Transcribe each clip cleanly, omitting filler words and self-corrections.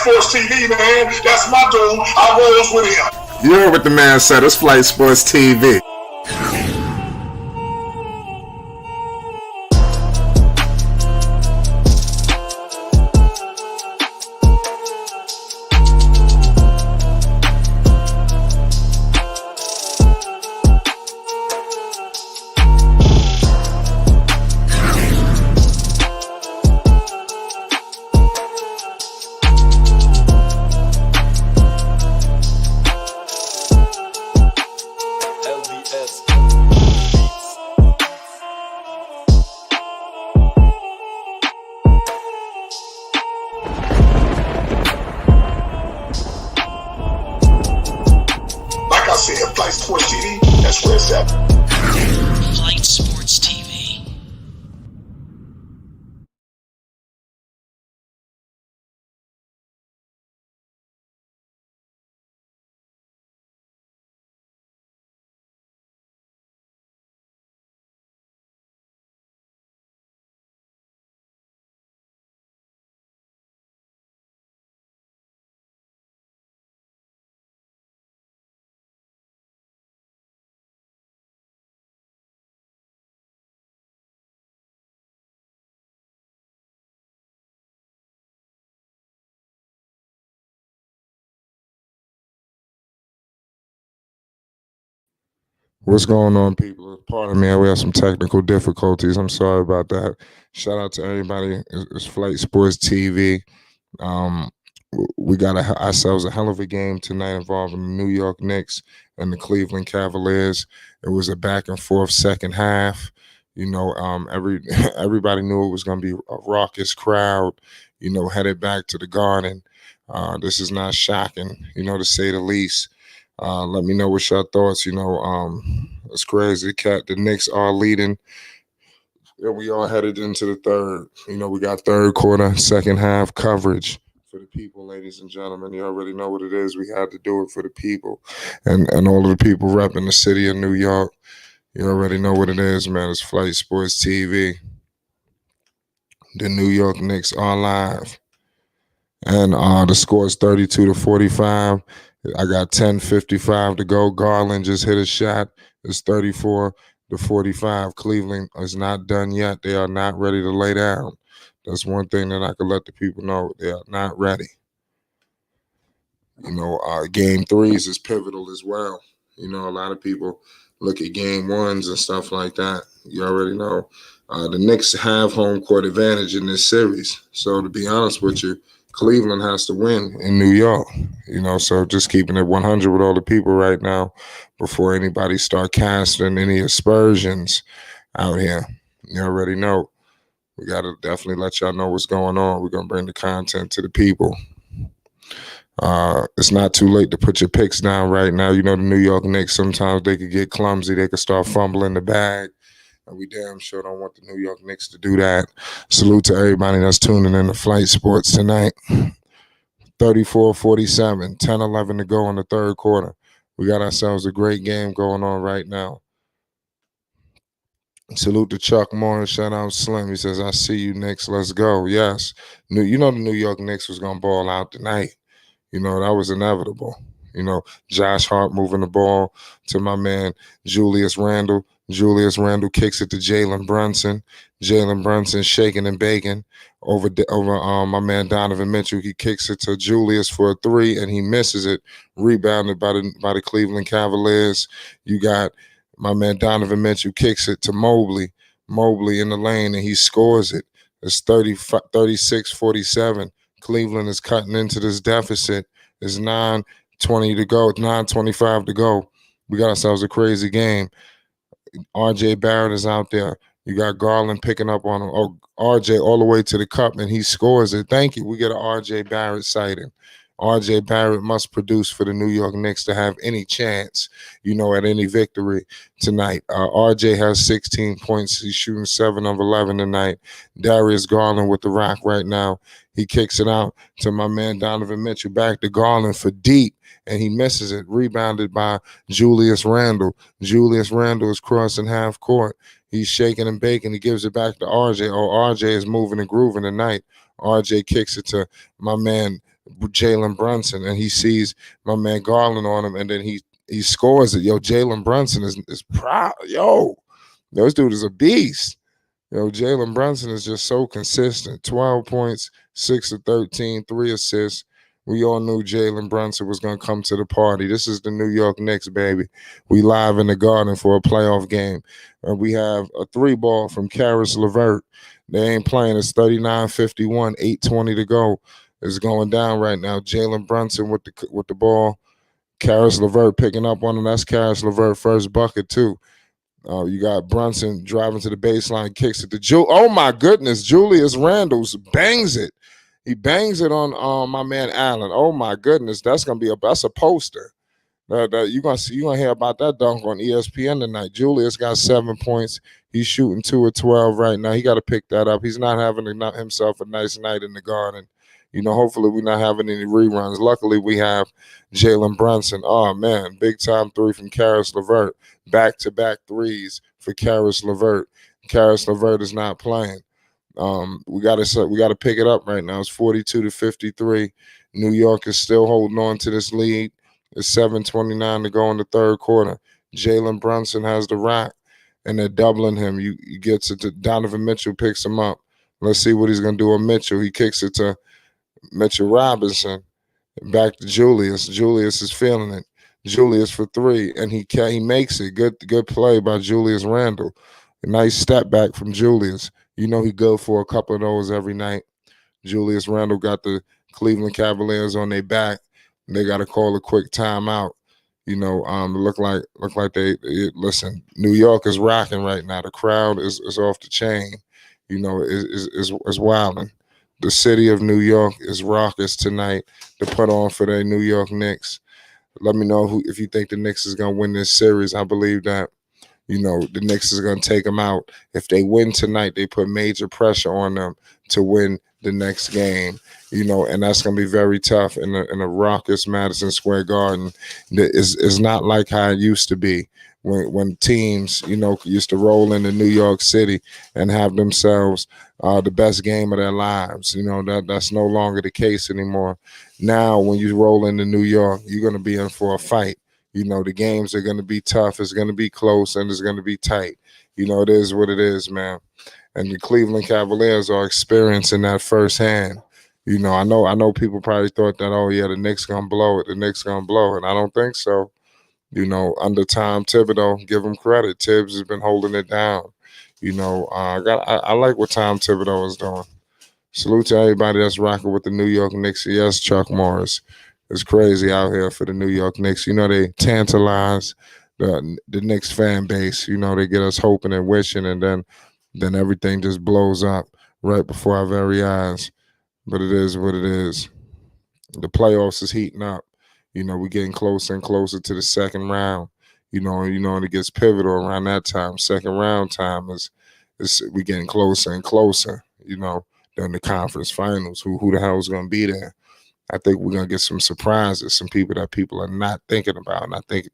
Sports TV, man. That's my dude. I rolls with him. You heard what the man said. It's Flight Sports TV. Flight Sports TV, that's where it's at. Flight Sports TV. What's going on, people? Pardon me, we have some technical difficulties. I'm sorry about that. Shout out to everybody. It's Flight Sports TV. We got ourselves a hell of a game tonight involving the New York Knicks and the Cleveland Cavaliers. It was a back and forth second half. Everybody knew it was going to be a raucous crowd, headed back to the Garden. This is not shocking, to say the least. Let me know what's your thoughts. It's crazy. The Knicks are leading. And we all headed into the third. We got third quarter, second half coverage for the people, ladies and gentlemen. You already know what it is. We had to do it for the people and all of the people repping the city of New York. You already know what it is, man. It's Flight Sports TV. The New York Knicks are live. And the score is 32-45. I got 10:55 to go. Garland just hit a shot. It's 34-45. Cleveland is not done yet. They are not ready to lay down. That's one thing that I can let the people know. They are not ready. Game threes is pivotal as well. A lot of people look at game ones and stuff like that. You already know. The Knicks have home court advantage in this series. So to be honest with you, Cleveland has to win in New York, so just keeping it 100 with all the people right now before anybody start casting any aspersions out here. You already know. We got to definitely let y'all know what's going on. We're going to bring the content to the people. It's not too late to put your picks down right now. The New York Knicks, sometimes they could get clumsy. They could start fumbling the bag. And we damn sure don't want the New York Knicks to do that. Salute to everybody that's tuning in to Flight Sports tonight. 34-47, 10-11 to go in the third quarter. We got ourselves a great game going on right now. Salute to Chuck Morris. Shout out Slim. He says, I see you, Knicks. Let's go. Yes. The New York Knicks was going to ball out tonight. That was inevitable. Josh Hart moving the ball to my man Julius Randle. Julius Randle kicks it to Jalen Brunson. Jalen Brunson shaking and baking over my man Donovan Mitchell. He kicks it to Julius for a three, and he misses it. Rebounded by the Cleveland Cavaliers. You got my man Donovan Mitchell kicks it to Mobley. Mobley in the lane, and he scores it. It's 36-47. Cleveland is cutting into this deficit. It's 9:20 to go. 9:25 to go. We got ourselves a crazy game. RJ Barrett is out there. You got Garland picking up on him. Oh, RJ all the way to the cup, and he scores it. Thank you. We get an RJ Barrett sighting. RJ Barrett must produce for the New York Knicks to have any chance, at any victory tonight. RJ has 16 points. He's shooting 7 of 11 tonight. Darius Garland with the rock right now. He kicks it out to my man Donovan Mitchell. Back to Garland for deep, and he misses it. Rebounded by Julius Randle. Julius Randle is crossing half court. He's shaking and baking. He gives it back to RJ. Oh, RJ is moving and grooving tonight. RJ kicks it to my man Jalen Brunson, and he sees my man Garland on him, and then he scores it. Yo, Jalen Brunson is proud. Yo, this dude is a beast. Yo, Jalen Brunson is just so consistent. 12 points, 6 of 13, 3 assists. We all knew Jalen Brunson was going to come to the party. This is the New York Knicks, baby. We live in the Garden for a playoff game. We have a 3-ball from Karis LeVert. They ain't playing. It's 39-51, 8:20 to go. It's going down right now. Jalen Brunson with the ball. Karis LeVert picking up on him. That's Karis LeVert first bucket, too. You got Brunson driving to the baseline, kicks it to oh my goodness, Julius Randle bangs it. He bangs it on my man Allen. Oh my goodness, that's a poster. You're gonna hear about that dunk on ESPN tonight. Julius got 7 points. He's shooting 2 of 12 right now. He got to pick that up. He's not having himself a nice night in the Garden. Hopefully we're not having any reruns. Luckily, we have Jalen Brunson. Oh, man, big-time 3 from Karis LeVert. Back-to-back 3s for Karis LeVert. Karis LeVert is not playing. We got to pick it up right now. It's 42-53. New York is still holding on to this lead. It's 7:29 to go in the third quarter. Jalen Brunson has the rock, and they're doubling him. You get to Donovan Mitchell, picks him up. Let's see what he's going to do on Mitchell. He kicks it to Mitchell Robinson, back to Julius. Julius is feeling it. Julius for 3, and he makes it. Good play by Julius Randle. A nice step back from Julius. He go for a couple of those every night. Julius Randle got the Cleveland Cavaliers on their back. They got to call a quick timeout. Look like they listen. New York is rocking right now. The crowd is off the chain. Is wilding. The city of New York is raucous tonight to put on for their New York Knicks. Let me know if you think the Knicks is going to win this series. I believe that, the Knicks is going to take them out. If they win tonight, they put major pressure on them to win the next game, and that's going to be very tough in a raucous Madison Square Garden. It's not like how it used to be when teams, used to roll into New York City and have themselves the best game of their lives. That's no longer the case anymore. Now, when you roll into New York, you're going to be in for a fight. The games are going to be tough. It's going to be close, and it's going to be tight. It is what it is, man. And the Cleveland Cavaliers are experiencing that firsthand. I know people probably thought that, oh, yeah, the Knicks going to blow it. The Knicks going to blow it. I don't think so. Under Tom Thibodeau, give him credit. Tibbs has been holding it down. I like what Tom Thibodeau is doing. Salute to everybody that's rocking with the New York Knicks. Yes, Chuck Morris. It's crazy out here for the New York Knicks. They tantalize the Knicks fan base. They get us hoping and wishing, and then everything just blows up right before our very eyes. But it is what it is. The playoffs is heating up. We're getting closer and closer to the second round. And it gets pivotal around that time. Second round time is we getting closer and closer. During the conference finals, who the hell is going to be there? I think we're going to get some surprises, some people that people are not thinking about. And I think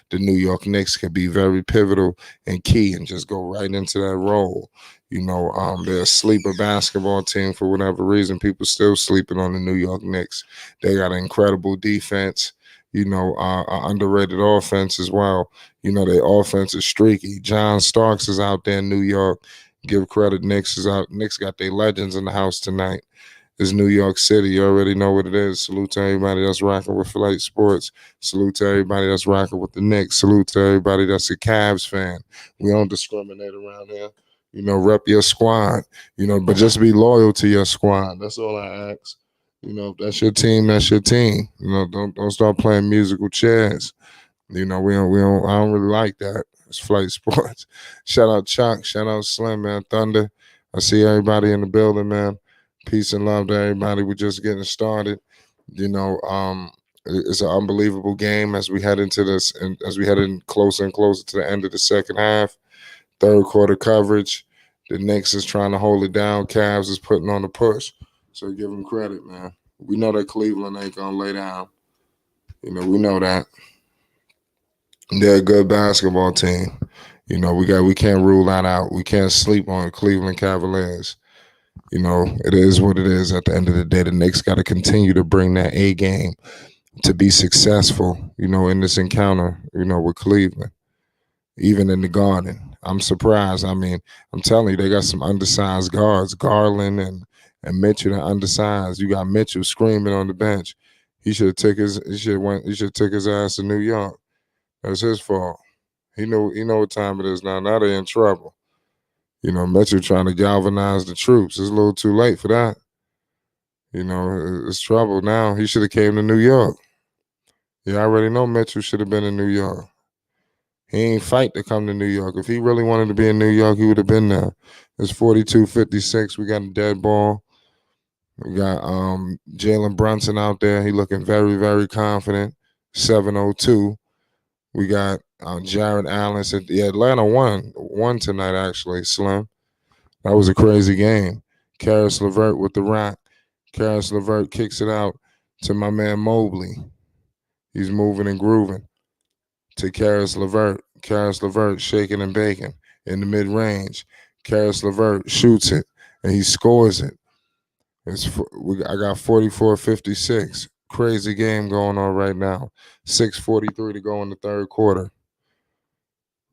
the New York Knicks can be very pivotal and key and just go right into that role. They're a sleeper basketball team for whatever reason. People still sleeping on the New York Knicks. They got an incredible defense, underrated offense as well. Their offense is streaky. John Starks is out there in New York. Give credit, Knicks is out. Knicks got their legends in the house tonight. It's New York City. You already know what it is. Salute to everybody that's rocking with Flight Sports. Salute to everybody that's rocking with the Knicks. Salute to everybody that's a Cavs fan. We don't discriminate around here. Rep your squad. But just be loyal to your squad. That's all I ask. If that's your team, that's your team. Don't start playing musical chairs. I don't really like that. It's Flight Sports. Shout out Chuck. Shout out Slim, man. Thunder. I see everybody in the building, man. Peace and love to everybody. We're just getting started. It's an unbelievable game as we head into this, and as we head in closer and closer to the end of the second half. Third quarter coverage. The Knicks is trying to hold it down. Cavs is putting on the push. So give them credit, man. We know that Cleveland ain't gonna lay down. We know that. They're a good basketball team. We can't rule that out. We can't sleep on Cleveland Cavaliers. It is what it is. At the end of the day, the Knicks got to continue to bring that A game to be successful, in this encounter, with Cleveland, even in the Garden. I'm surprised. I mean, I'm telling you, they got some undersized guards, Garland and Mitchell, are undersized. You got Mitchell screaming on the bench. He should have took his ass to New York. That's his fault. He know what time it is now. Now they're in trouble. Mitchell trying to galvanize the troops. It's a little too late for that. It's trouble now. He should have came to New York. Yeah, I already know Mitchell should have been in New York. He ain't fight to come to New York. If he really wanted to be in New York, he would have been there. It's 42-56. We got a dead ball. We got Jalen Brunson out there. He looking very, very confident. 7:02. We got Jared Allen. Atlanta won tonight, actually, Slim. That was a crazy game. Karis LeVert with the rock. Karis LeVert kicks it out to my man Mobley. He's moving and grooving to Karis LeVert. Karis LeVert shaking and baking in the mid-range. Karis LeVert shoots it, and he scores it. I got 44-56. Crazy game going on right now. 6:43 to go in the third quarter.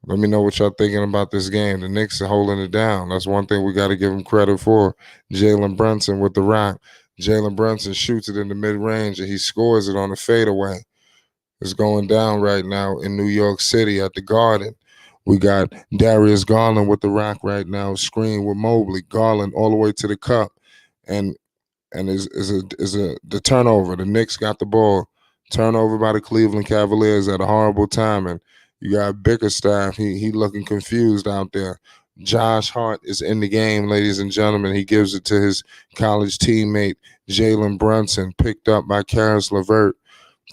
Let me know what y'all thinking about this game. The Knicks are holding it down. That's one thing we got to give them credit for. Jalen Brunson with the rock. Jalen Brunson shoots it in the mid-range, and he scores it on a fadeaway. It's going down right now in New York City at the Garden. We got Darius Garland with the rock right now, screen with Mobley. Garland all the way to the cup, and the turnover. The Knicks got the ball. Turnover by the Cleveland Cavaliers at a horrible timing. You got Bickerstaff. He looking confused out there. Josh Hart is in the game, ladies and gentlemen. He gives it to his college teammate, Jalen Brunson, picked up by Karis LeVert.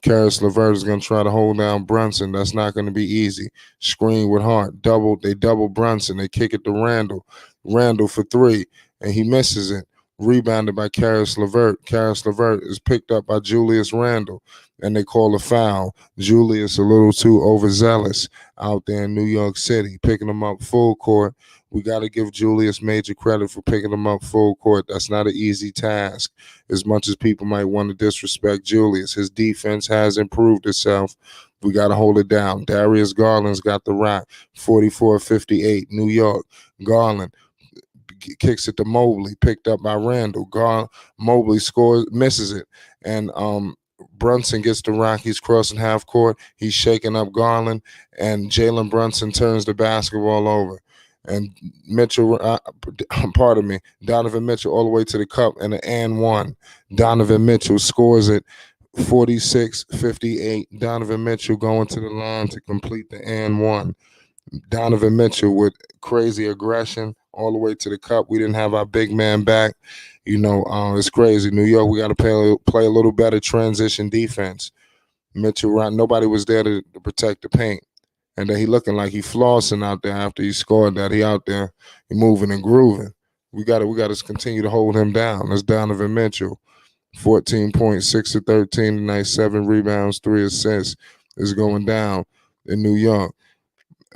Karis LeVert is going to try to hold down Brunson. That's not going to be easy. Screen with Hart. They double Brunson. They kick it to Randall. Randall for three, and he misses it. Rebounded by Karis LeVert. Karis LeVert is picked up by Julius Randle, and they call a foul. Julius a little too overzealous out there in New York City, picking him up full court. We got to give Julius major credit for picking him up full court. That's not an easy task. As much as people might want to disrespect Julius, his defense has improved itself. We got to hold it down. Darius Garland's got the rock. 44-58, New York. Garland kicks it to Mobley, picked up by Randall. Mobley scores, misses it, and Brunson gets the rock. He's crossing half court. He's shaking up Garland, and Jalen Brunson turns the basketball over. And Mitchell, Donovan Mitchell all the way to the cup and an and one. Donovan Mitchell scores it 46-58. Donovan Mitchell going to the line to complete the and one. Donovan Mitchell with crazy aggression all the way to the cup. We didn't have our big man back. It's crazy. New York, we got to play a little better transition defense. Mitchell, nobody was there to protect the paint. And then he looking like he flossing out there after he scored that. He out there, he moving and grooving. We got to continue to hold him down. That's Donovan Mitchell. 14 points, 6 of 13 tonight, 7 rebounds, 3 assists. Is going down in New York.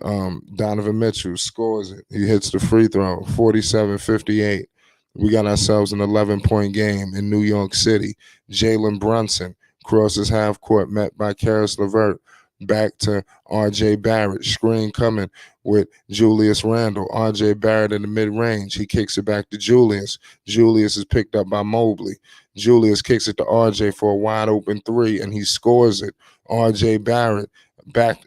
Donovan Mitchell scores it. He hits the free throw, 47-58. We got ourselves an 11-point game in New York City. Jalen Brunson crosses half court, met by Karis LeVert. Back to R.J. Barrett. Screen coming with Julius Randle. R.J. Barrett in the mid-range. He kicks it back to Julius. Julius is picked up by Mobley. Julius kicks it to R.J. for a wide-open three, and he scores it. R.J. Barrett back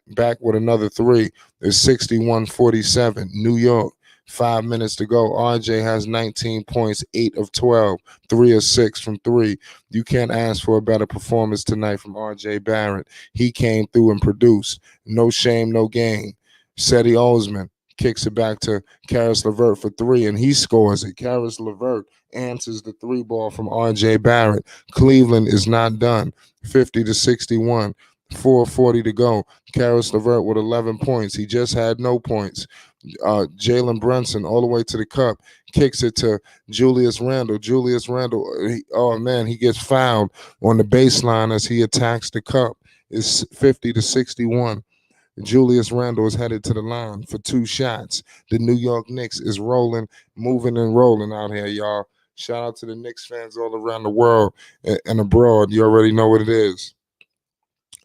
with another three. It's 61-47. New York. 5 minutes to go. RJ has 19 points, 8 of 12, 3 of 6 from 3. You can't ask for a better performance tonight from RJ Barrett. He came through and produced. No shame, no game. Cedi Osman kicks it back to Karis LeVert for 3, and he scores it. Karis LeVert answers the 3 ball from RJ Barrett. Cleveland is not done. 50-61. 4:40 to go. Karis LeVert with 11 points. He just had no points. Jalen Brunson all the way to the cup, kicks it to Julius Randle. Julius Randle, he gets fouled on the baseline as he attacks the cup. It's 50-61. Julius Randle is headed to the line for 2 shots. The New York Knicks is rolling, moving and rolling out here, y'all. Shout out to the Knicks fans all around the world and abroad. You already know what it is.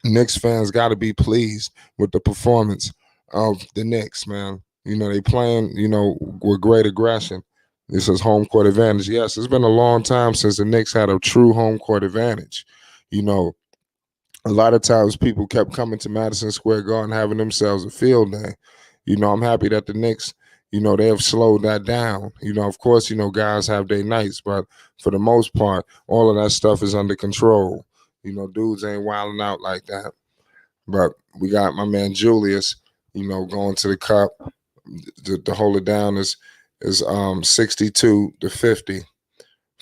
Knicks fans got to be pleased with the performance of the Knicks, man. They playing, with great aggression. This is home court advantage. Yes, it's been a long time since the Knicks had a true home court advantage. A lot of times people kept coming to Madison Square Garden having themselves a field day. I'm happy that the Knicks, they have slowed that down. Of course, guys have their nights, but for the most part, all of that stuff is under control. Dudes ain't wilding out like that. But we got my man Julius, going to the cup. To hold it down is 62-50,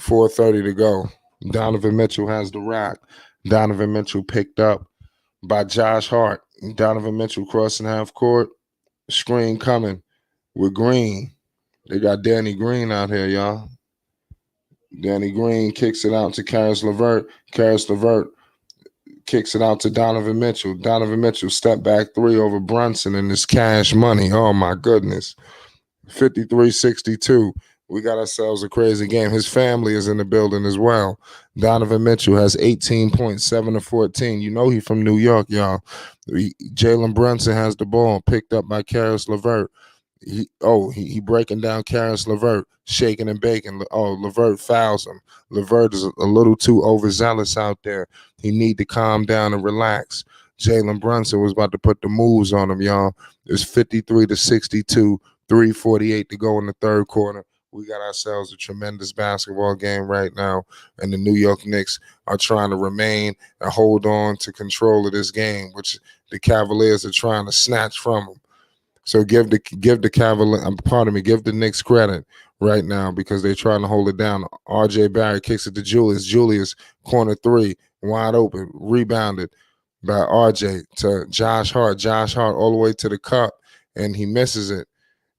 4:30 to go. Donovan Mitchell has the rock. Donovan Mitchell picked up by Josh Hart. Donovan Mitchell crossing half court. Screen coming with Green. They got Danny Green out here, y'all. Danny Green kicks it out to Karis LeVert. Karis LeVert kicks it out to Donovan Mitchell. Donovan Mitchell step back three over Brunson and his Cash Money. Oh, my goodness. 53-62. We got ourselves a crazy game. His family is in the building as well. Donovan Mitchell has 18 points, 7 to 14. He's from New York, y'all. Jalen Brunson has the ball, picked up by Karis LeVert. He breaking down Karis LeVert, shaking and baking. LeVert fouls him. LeVert is a little too overzealous out there. He need to calm down and relax. Jalen Brunson was about to put the moves on him, y'all. It's 53-62, 3:48 to go in the third quarter. We got ourselves a tremendous basketball game right now, and the New York Knicks are trying to remain and hold on to control of this game, which the Cavaliers are trying to snatch from them. So give the Knicks credit right now because they're trying to hold it down. R.J. Barrett kicks it to Julius. Julius, corner three, wide open, rebounded by R.J. to Josh Hart. Josh Hart all the way to the cup, and he misses it.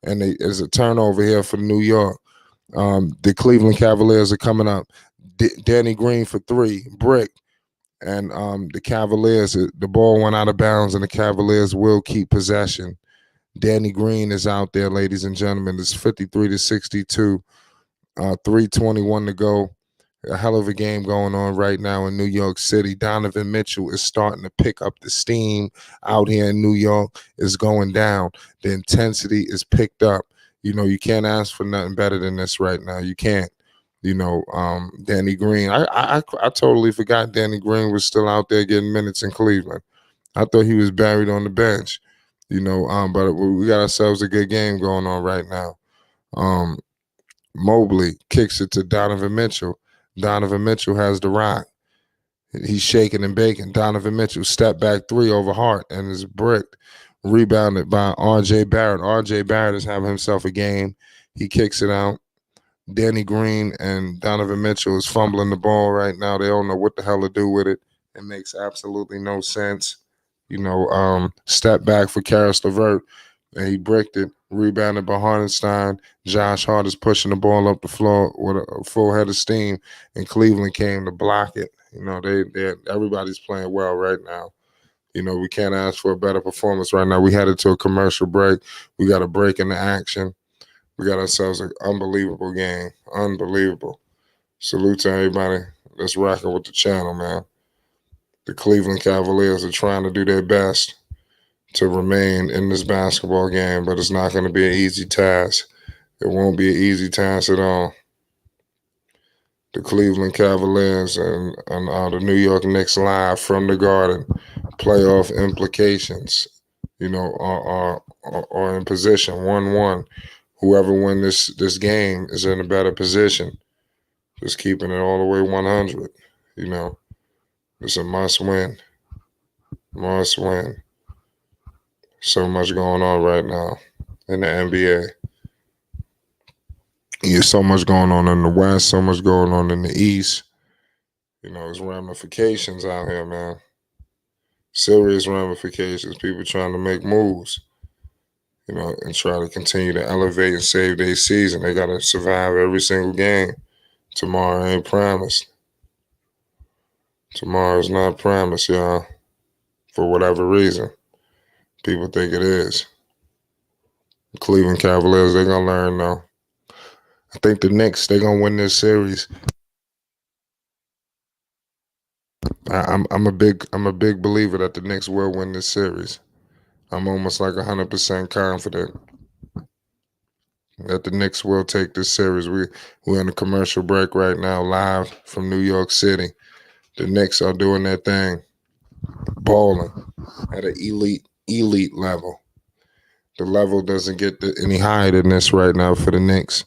And there's a turnover here for New York. The Cleveland Cavaliers are coming up. Danny Green for three, brick. And the Cavaliers, the ball went out of bounds, and the Cavaliers will keep possession. Danny Green is out there, ladies and gentlemen. It's 53-62, 3:21 to go. A hell of a game going on right now in New York City. Donovan Mitchell is starting to pick up the steam out here in New York. It's going down. The intensity is picked up. You can't ask for nothing better than this right now. You can't. Danny Green. I totally forgot Danny Green was still out there getting minutes in Cleveland. I thought he was buried on the bench. But we got ourselves a good game going on right now. Mobley kicks it to Donovan Mitchell. Donovan Mitchell has the rock. He's shaking and baking. Donovan Mitchell step back three over Hart and is bricked. Rebounded by R.J. Barrett. R.J. Barrett is having himself a game. He kicks it out. Danny Green and Donovan Mitchell is fumbling the ball right now. They don't know what the hell to do with it. It makes absolutely no sense. Step back for Karis LeVert, and he bricked it. Rebounded by Hartenstein. Josh Hart is pushing the ball up the floor with a full head of steam, and Cleveland came to block it. Everybody's playing well right now. We can't ask for a better performance right now. We headed to a commercial break. We got a break in the action. We got ourselves an unbelievable game. Unbelievable. Salute to everybody that's rocking with the channel, man. The Cleveland Cavaliers are trying to do their best to remain in this basketball game, but it's not going to be an easy task. It won't be an easy task at all. The Cleveland Cavaliers and the New York Knicks live from the Garden. Playoff implications, are in position 1-1. Whoever wins this game is in a better position. Just keeping it all the way 100. It's a must win. Must win. So much going on right now in the NBA. There's so much going on in the West, so much going on in the East. There's ramifications out here, man. Serious ramifications. People trying to make moves, and try to continue to elevate and save their season. They got to survive every single game. Tomorrow ain't promised. Tomorrow's not promised, y'all. For whatever reason. People think it is. Cleveland Cavaliers, they're going to learn, though. I think the Knicks, they're gonna win this series. I'm a big believer that the Knicks will win this series. I'm almost like 100% confident that the Knicks will take this series. We're in a commercial break right now, live from New York City. The Knicks are doing their thing, balling at an elite level. The level doesn't get any higher than this right now for the Knicks.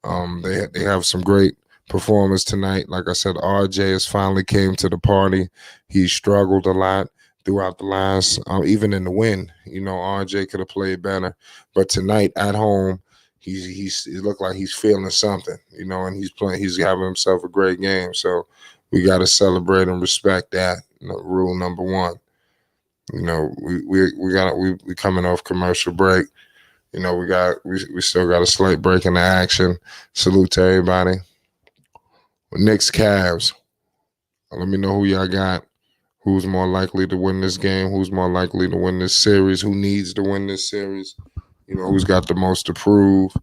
They have some great performance tonight. Like I said, RJ has finally came to the party. He struggled a lot throughout the last, even in the win. You know, RJ could have played better, but tonight at home, he looked like he's feeling something. You know, and he's playing. He's having himself a great game. So we got to celebrate and respect that. You know, rule number one. You know, we coming off commercial break. You know, we still got a slight break in the action. Salute to everybody. Knicks, Cavs. Let me know who y'all got. Who's more likely to win this game? Who's more likely to win this series? Who needs to win this series? You know, who's got the most to prove?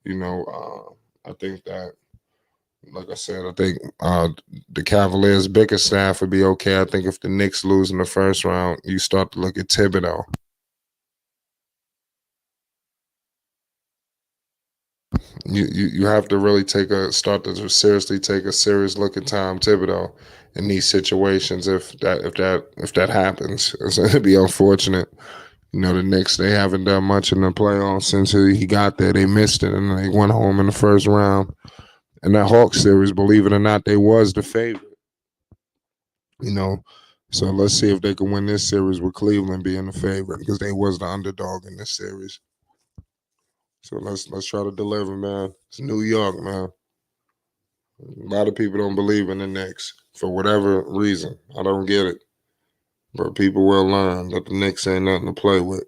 You know, I think that, like I said, I think the Cavaliers' bigger staff would be okay. I think if the Knicks lose in the first round, you start to look at Thibodeau. You have to really start to seriously take a serious look at Tom Thibodeau in these situations. If that happens, it's going to be unfortunate. You know, the Knicks, they haven't done much in the playoffs since he got there. They missed it, and they went home in the first round. And that Hawks series, believe it or not, they was the favorite. You know, so let's see if they can win this series with Cleveland being the favorite, because they was the underdog in this series. So let's try to deliver, man. It's New York, man. A lot of people don't believe in the Knicks for whatever reason. I don't get it. But people will learn that the Knicks ain't nothing to play with.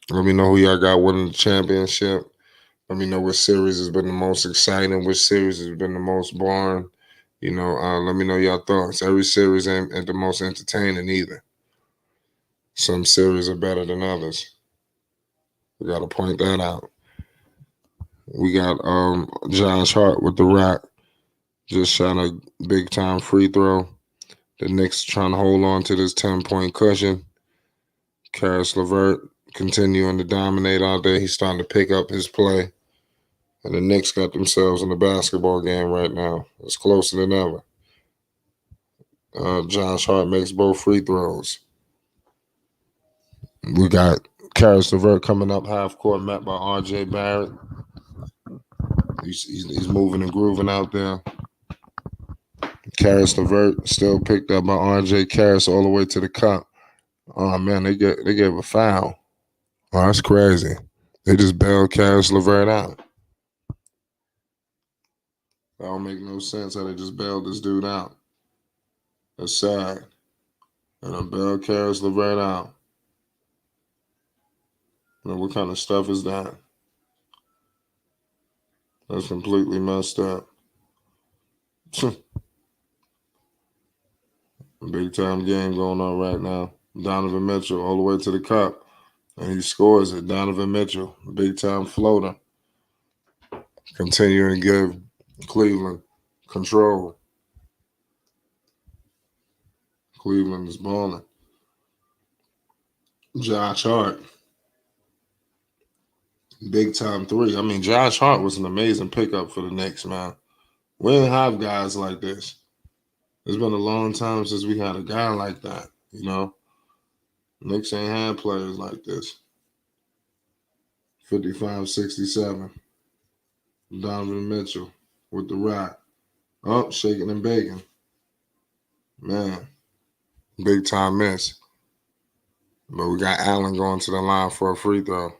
Let me know who y'all got winning the championship. Let me know which series has been the most exciting, which series has been the most boring. You know, let me know your thoughts. Every series ain't the most entertaining either. Some series are better than others. We got to point that out. We got Josh Hart with the Rock. Just shot a big-time free throw. The Knicks trying to hold on to this 10-point cushion. Karis LeVert continuing to dominate out there. He's starting to pick up his play. And the Knicks got themselves in a basketball game right now. It's closer than ever. Josh Hart makes both free throws. We got Karis LeVert coming up half court, met by RJ Barrett. He's moving and grooving out there. Karis LeVert still picked up by RJ. Karis all the way to the cup. Oh man, they gave a foul. Oh, that's crazy. They just bailed Karis LeVert out. That don't make no sense how they just bailed this dude out. That's sad. And I bailed Karis LeVert out. You know, what kind of stuff is that? That's completely messed up. Big time game going on right now. Donovan Mitchell all the way to the cup. And he scores it. Donovan Mitchell, big time floater. Continuing to give Cleveland control. Cleveland is balling. Josh Hart. Big time three. I mean, Josh Hart was an amazing pickup for the Knicks, man. We didn't have guys like this. It's been a long time since we had a guy like that, you know. Knicks ain't had players like this. 55-67. Donovan Mitchell with the Rock. Oh, shaking and baking. Man, big time miss. But we got Allen going to the line for a free throw.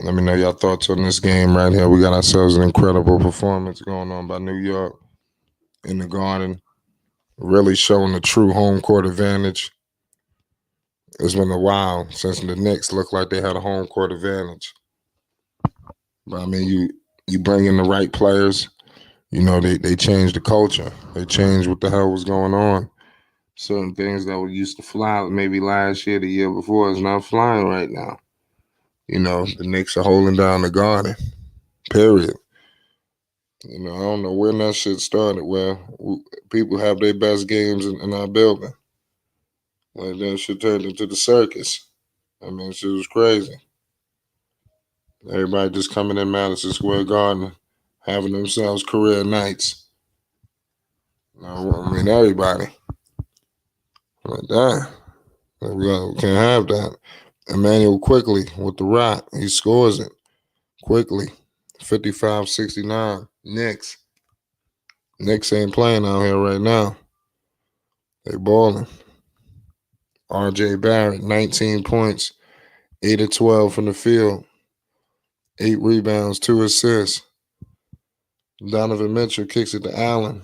Let me know your thoughts on this game right here. We got ourselves an incredible performance going on by New York in the Garden. Really showing the true home court advantage. It's been a while since the Knicks looked like they had a home court advantage. But I mean, you bring in the right players. You know, they changed the culture. They changed what the hell was going on. Certain things that were used to fly maybe last year, the year before, is not flying right now. The Knicks are holding down the Garden. Period. I don't know when that shit started, where people have their best games in our building. Like, that shit turned into the circus. Shit was crazy. Everybody just coming in Madison Square Garden, having themselves career nights. Everybody. Like that. We can't have that. Emmanuel Quickly with the rock. He scores it quickly. 55-69. Knicks. Knicks ain't playing out here right now. They balling. R.J. Barrett, 19 points, 8 of 12 from the field, 8 rebounds, 2 assists. Donovan Mitchell kicks it to Allen.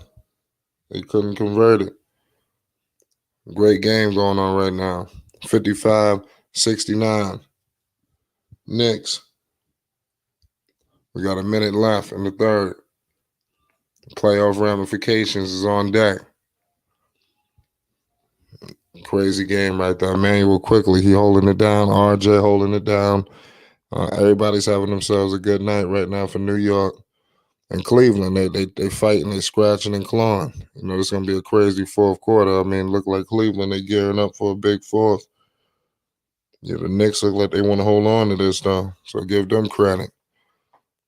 They couldn't convert it. Great game going on right now. 55-69. Knicks. We got a minute left in the third. Playoff ramifications is on deck. Crazy game right there. Emmanuel Quickly, he holding it down. RJ holding it down. Everybody's having themselves a good night right now for New York and Cleveland. They fighting, they scratching and clawing. It's gonna be a crazy fourth quarter. Look like Cleveland, they gearing up for a big fourth. The Knicks look like they want to hold on to this though, so give them credit.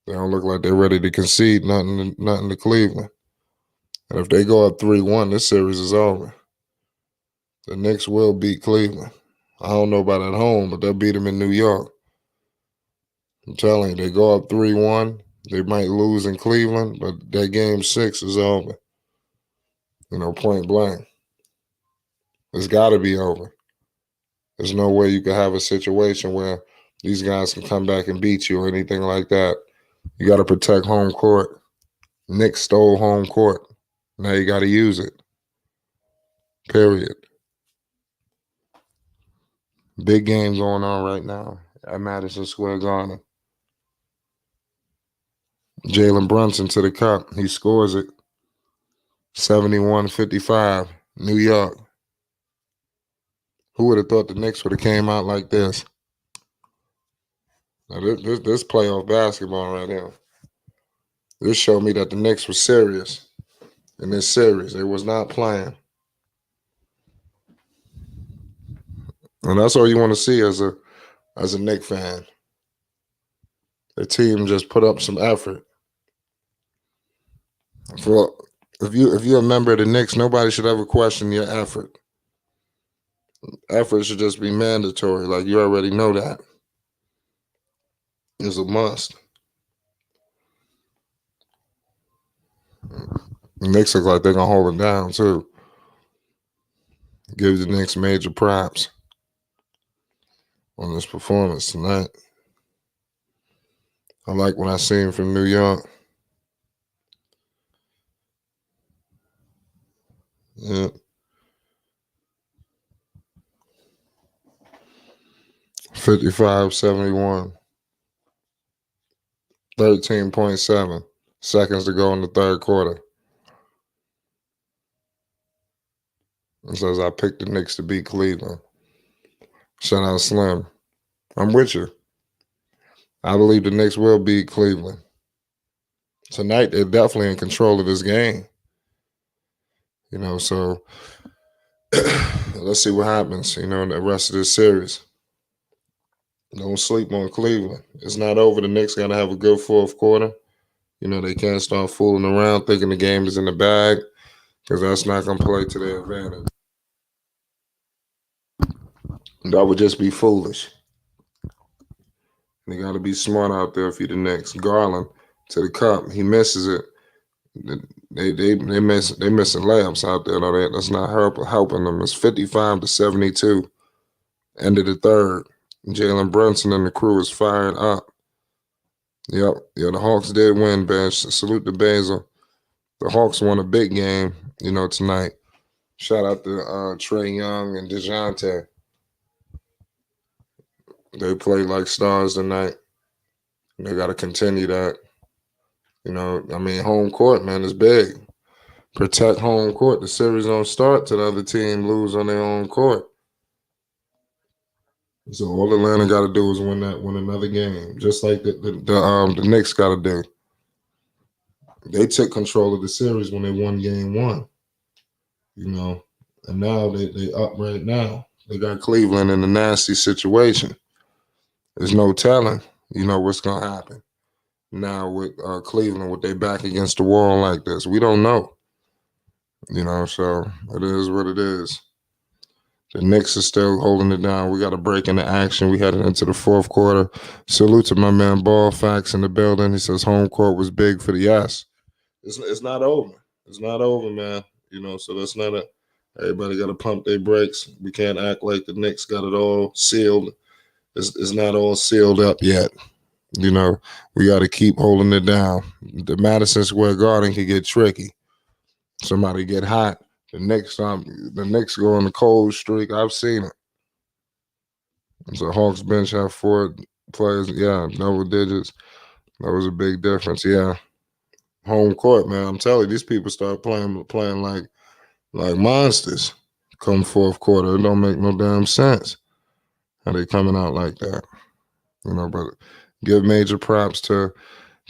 They don't look like they're ready to concede nothing to Cleveland. And if they go up 3-1, this series is over. The Knicks will beat Cleveland. I don't know about at home, but they'll beat them in New York. I'm telling you, they go up 3-1. They might lose in Cleveland, but that game 6 is over. Point blank. It's got to be over. There's no way you can have a situation where these guys can come back and beat you or anything like that. You got to protect home court. Knicks stole home court. Now you got to use it. Period. Big game going on right now at Madison Square Garden. Jalen Brunson to the cup. He scores it. 71-55. New York. Who would have thought the Knicks would have came out like this? Now, this playoff basketball right here. This showed me that the Knicks were serious in this series. They was not playing. And that's all you want to see as a Knicks fan. The team just put up some effort. If you're a member of the Knicks, nobody should ever question your effort. Effort should just be mandatory. Like, you already know that. It's a must. The Knicks look like they're going to hold it down, too. Give the Knicks major props on this performance tonight. I like what I seen from New York. Yeah. 55-71. 13.7 seconds to go in the third quarter. It says I picked the Knicks to beat Cleveland. Shout out Slim. I'm with you. I believe the Knicks will beat Cleveland. Tonight, they're definitely in control of this game. So let's see what happens, in the rest of this series. Don't sleep on Cleveland. It's not over. The Knicks got to have a good fourth quarter. They can't start fooling around thinking the game is in the bag, because that's not going to play to their advantage. That would just be foolish. They got to be smart out there if you're the Knicks. Garland to the cup. He misses it. They missing layups out there. No, that's not helping them. It's 55-72. End of the third. Jalen Brunson and the crew is fired up. Yep. Yeah, the Hawks did win, bench. Salute to Basil. The Hawks won a big game, tonight. Shout out to Trae Young and DeJounte. They played like stars tonight. They got to continue that. Home court, man, is big. Protect home court. The series don't start till the other team lose on their own court. So all Atlanta got to do is win another game, just like the Knicks got to do. They took control of the series when they won game 1, and now they up right now. They got Cleveland in a nasty situation. There's no telling, what's gonna happen now with Cleveland with their back against the wall like this. We don't know, so it is what it is. The Knicks are still holding it down. We got a break in the action. We headed into the fourth quarter. Salute to my man Ball Facts in the building. He says home court was big for the yes. It's not over. It's not over, man. So that's not a. Everybody got to pump their brakes. We can't act like the Knicks got it all sealed. It's not all sealed up yet. We got to keep holding it down. The Madison Square Garden can get tricky. Somebody get hot. The Knicks go on the cold streak. I've seen it. So Hawks bench have 4 players. Yeah, double digits. That was a big difference. Yeah, home court, man. I'm telling you, these people start playing like monsters. Come fourth quarter, it don't make no damn sense how they coming out like that. But give major props to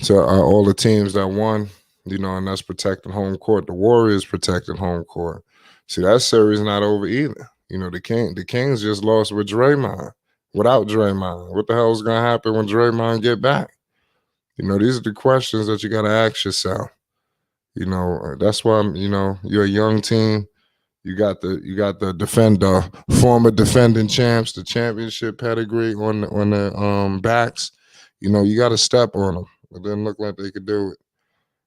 all the teams that won. And that's protecting home court. The Warriors protected home court. See, that series not over either. The Kings just lost with Draymond. Without Draymond, what the hell is gonna happen when Draymond get back? These are the questions that you gotta ask yourself. That's why you're a young team. You got the defender, former defending champs, the championship pedigree on the backs. You got to step on them. It didn't look like they could do it.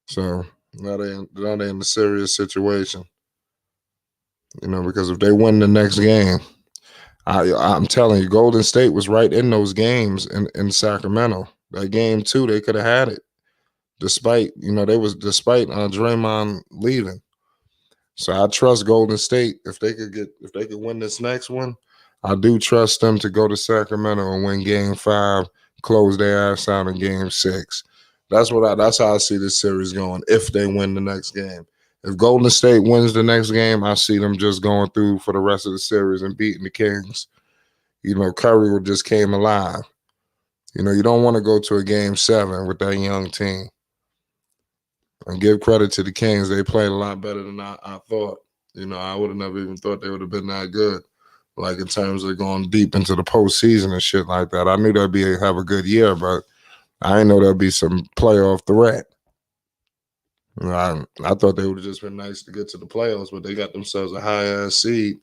So now they in a serious situation. Because if they win the next game, I'm telling you, Golden State was right in those games in Sacramento. That game 2, they could have had it, despite Draymond leaving. So I trust Golden State if they could win this next one. I do trust them to go to Sacramento and win Game 5, close their ass out in Game 6. That's how I see this series going. If they win the next game, if Golden State wins the next game, I see them just going through for the rest of the series and beating the Kings. Curry just came alive. You don't want to go to a Game 7 with that young team. And give credit to the Kings. They played a lot better than I thought. I would have never even thought they would have been that good. Like in terms of going deep into the postseason and shit like that. I knew they'd have a good year, but I didn't know there'd be some playoff threat. I thought they would have just been nice to get to the playoffs, but they got themselves a high-ass seed.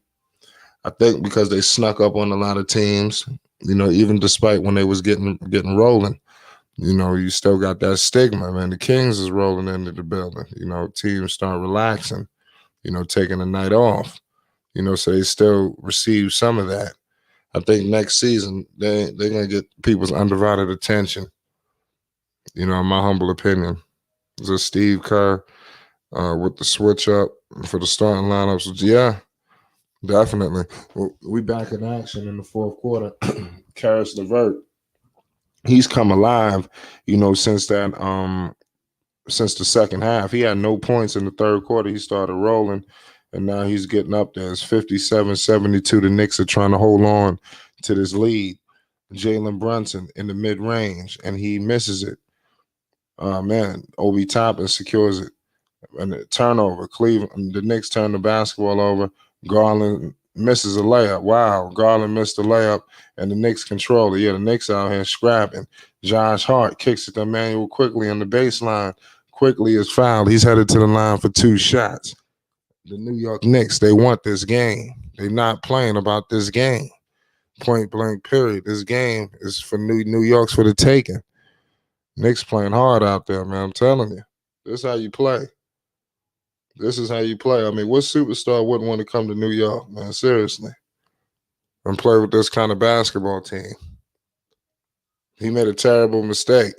I think because they snuck up on a lot of teams, even despite when they was getting rolling. You still got that stigma, man. The Kings is rolling into the building. Teams start relaxing, taking a night off, so they still receive some of that. I think next season, they're going to get people's undivided attention, in my humble opinion. Is Steve Kerr with the switch up for the starting lineups? Yeah, definitely. We back in action in the fourth quarter. Karis LeVert. He's come alive, since the second half. He had no points in the third quarter. He started rolling, and now he's getting up there. It's 57-72. The Knicks are trying to hold on to this lead. Jalen Brunson in the mid-range, and he misses it. Obi Toppin secures it. And the turnover. The Knicks turn the basketball over. Garland misses a layup. Wow, Garland missed the layup, and the Knicks control it. Yeah, the Knicks out here scrapping. Josh Hart kicks it to Emmanuel Quickly on the baseline. Quickly is fouled. He's headed to the line for 2 shots. The New York Knicks, they want this game. They're not playing about this game. Point blank, period. This game is for New York's for the taking. Knicks playing hard out there, man. I'm telling you. This is how you play. This is how you play. I mean, what superstar wouldn't want to come to New York, man? Seriously. And play with this kind of basketball team. He made a terrible mistake.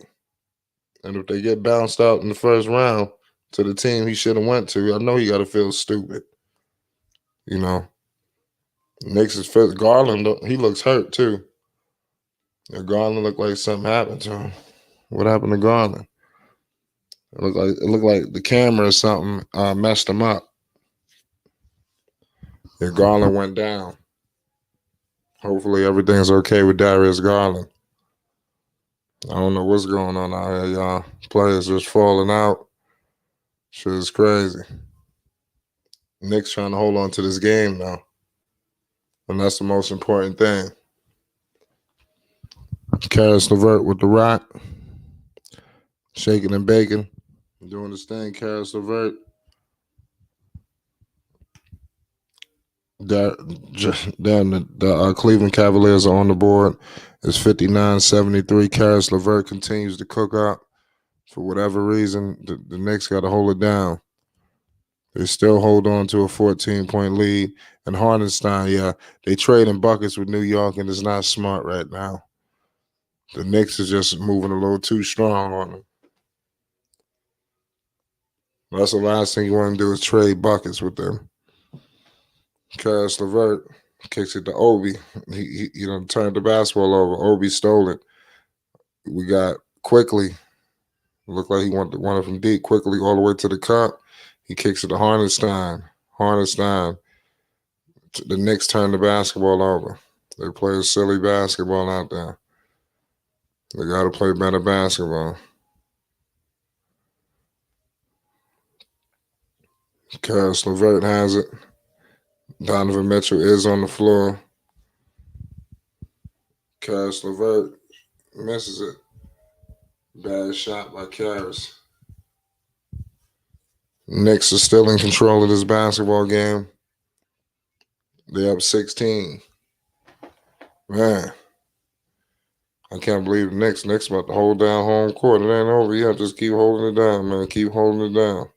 And if they get bounced out in the first round to the team he should have went to, I know he got to feel stupid. Knicks is fit. Garland, he looks hurt too. And Garland looked like something happened to him. What happened to Garland? It looked like the camera or something messed him up. Yeah, Garland went down. Hopefully everything's okay with Darius Garland. I don't know what's going on out here, y'all. Players just falling out. Shit is crazy. Knicks trying to hold on to this game now. And that's the most important thing. Karis LeVert with the rock. Shaking and baking. Doing his thing, Karis LeVert. The Cleveland Cavaliers are on the board. It's 59-73. Karis LeVert continues to cook up. For whatever reason, the Knicks got to hold it down. They still hold on to a 14-point lead. And Hardenstein, yeah, they trading buckets with New York, and it's not smart right now. The Knicks is just moving a little too strong on them. That's the last thing you want to do is trade buckets with them. Karis LeVert kicks it to Obi. He turned the basketball over. Obi stole it. We got Quickly. Looked like he wanted from deep. Quickly all the way to the cup. He kicks it to Hardenstein. The Knicks turn the basketball over. They play a silly basketball out there. They got to play better basketball. Karis LeVert has it. Donovan Mitchell is on the floor. Karis LeVert misses it. Bad shot by Karis. Knicks are still in control of this basketball game. They're up 16. Man, I can't believe the Knicks. Knicks about to hold down home court. It ain't over yet. Just keep holding it down, man. Keep holding it down.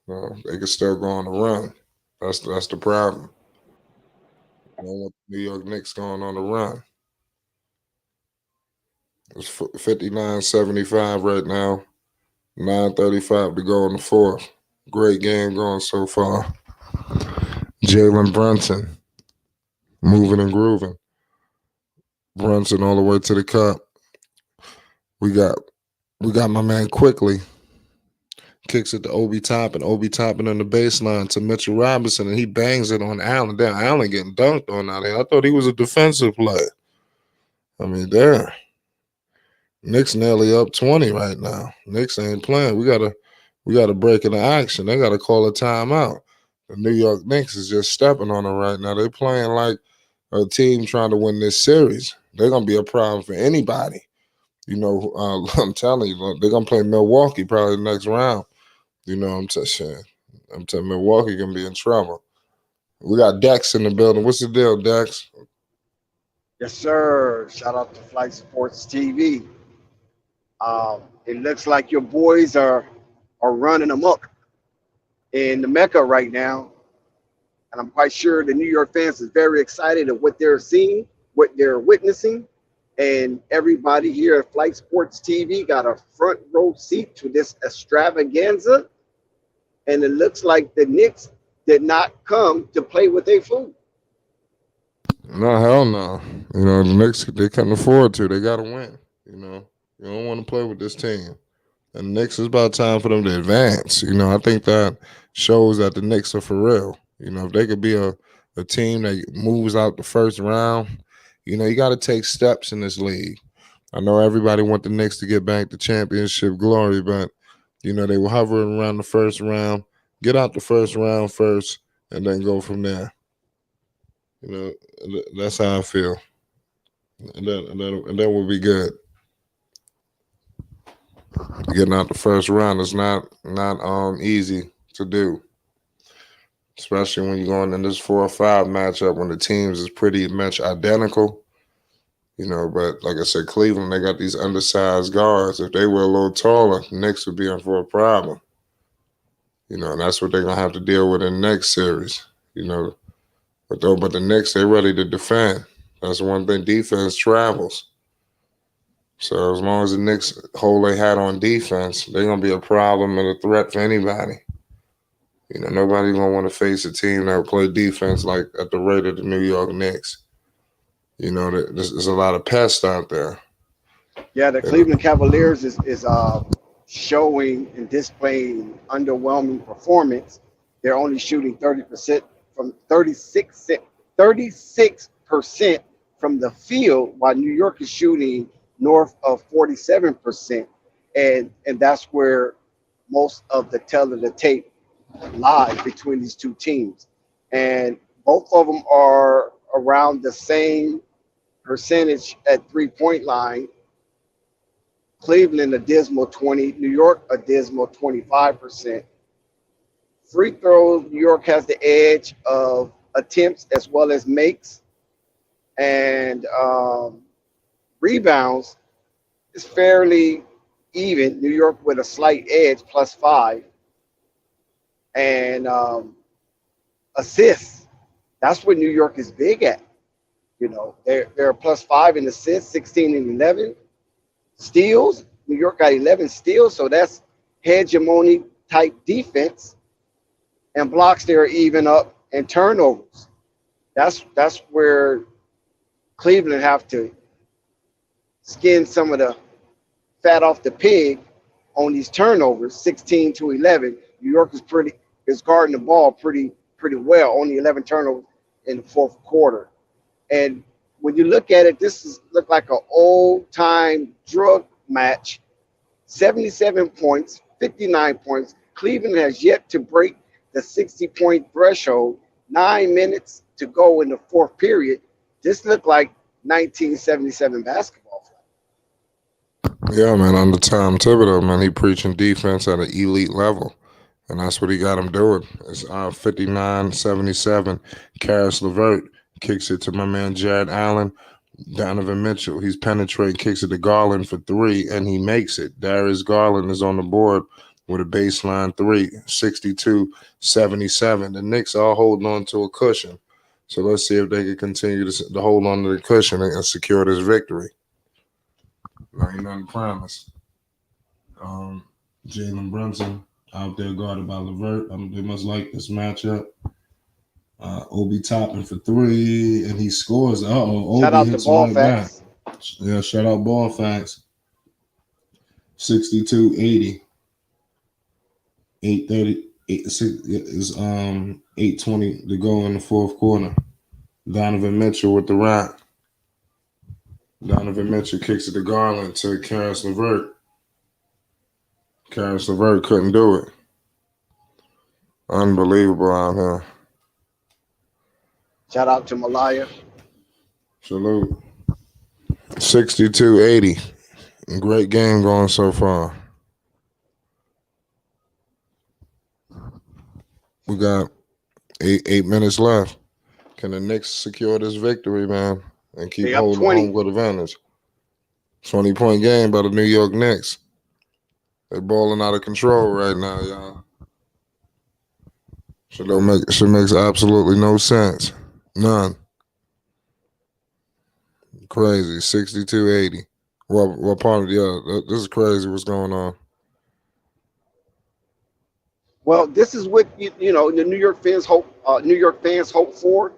They can still go on the run. That's the problem. I don't want the New York Knicks going on the run. It's 59-75 right now. 9:35 to go in the fourth. Great game going so far. Jalen Brunson moving and grooving. Brunson all the way to the cup. We got my man Quickly. Kicks it to Obi Toppin. Obi Toppin on the baseline to Mitchell Robinson, and he bangs it on Allen. Damn, Allen getting dunked on out there. I thought he was a defensive player. I mean, there. Knicks nearly up 20 right now. Knicks ain't playing. We gotta break into action. They gotta call a timeout. The New York Knicks is just stepping on them right now. They're playing like a team trying to win this series. They're gonna be a problem for anybody. I'm telling you, they're gonna play Milwaukee probably the next round. I'm telling Milwaukee gonna be in trouble. We got Dex in the building. What's the deal, Dex? Yes, sir. Shout out to Flight Sports TV. It looks like your boys are running amok in the Mecca right now. And I'm quite sure the New York fans is very excited of what they're seeing, what they're witnessing. And everybody here at Flight Sports TV got a front row seat to this extravaganza. And it looks like the Knicks did not come to play with their food. No, hell no. The Knicks, they can't afford to. They got to win. You don't want to play with this team. And the Knicks, is about time for them to advance. I think that shows that the Knicks are for real. If they could be a team that moves out the first round, you got to take steps in this league. I know everybody want the Knicks to get back to championship glory, but, they were hovering around the first round. Get out the first round first and then go from there. That's how I feel. And then we'll be good. Getting out the first round is not easy to do, especially when you're going in this 4 or 5 matchup when the teams is pretty much identical. But like I said, Cleveland, they got these undersized guards. If they were a little taller, the Knicks would be in for a problem. And that's what they're gonna have to deal with in the next series. But the Knicks, they're ready to defend. That's one thing. Defense travels. So as long as the Knicks hold their hat on defense, they're gonna be a problem and a threat for anybody. Nobody's gonna want to face a team that will play defense like at the rate of the New York Knicks. There's a lot of pests out there. Yeah, the Cleveland Cavaliers is showing and displaying underwhelming performance. They're only shooting 30% from 36% 36% from the field, while New York is shooting north of 47%. And that's where most of the tell of the tape lies between these two teams. And both of them are around the same percentage at 3-point line. Cleveland a dismal 20, New York a dismal 25%. Free throws, New York has the edge of attempts as well as makes, and rebounds is fairly even. New York with a slight edge, +5, and assists. That's what New York is big at. You know, they're +5 in assists, 16 and 11. Steals, New York got 11 steals, so that's hegemony type defense. And blocks, they're even up, and turnovers. That's where Cleveland have to skin some of the fat off the pig on these turnovers, 16 to 11. New York is guarding the ball pretty well, only 11 turnovers in the fourth quarter. And when you look at it, look like an old-time drug match. 77 points, 59 points. Cleveland has yet to break the 60-point threshold. 9 minutes to go in the fourth period. This looked like 1977 basketball. Yeah, man, under Tom Thibodeau, man, he preaching defense at an elite level. And that's what he got him doing. It's 59-77. Karis LeVert kicks it to my man Jared Allen. Donovan Mitchell, he's penetrating, kicks it to Garland for 3, and he makes it. Darius Garland is on the board with a baseline 3, 62-77. The Knicks are holding on to a cushion. So let's see if they can continue to hold on to the cushion and secure this victory. There ain't nothing promised. Jalen Brunson out there guarded by LeVert. They must like this matchup. Obi Toppin for 3, and he scores. Obi shout out to Ball Facts. Back. Yeah, shout out Ball Facts. 62-80. 8:30 is 8:20 to go in the fourth quarter. Donovan Mitchell with the rock. Donovan Mitchell kicks it to Garland to Karis LeVert. Karis LeVert couldn't do it. Unbelievable out here. Shout out to Malaya. Salute. 62-80. Great game going so far. We got eight minutes left. Can the Knicks secure this victory, man, and keep holding home with advantage? 20-point game by the New York Knicks. They're balling out of control right now, y'all. Should makes absolutely no sense. None. Crazy. 62-80. What part of this is crazy. What's going on? Well, this is what you know the New York fans hope. New York fans hope for.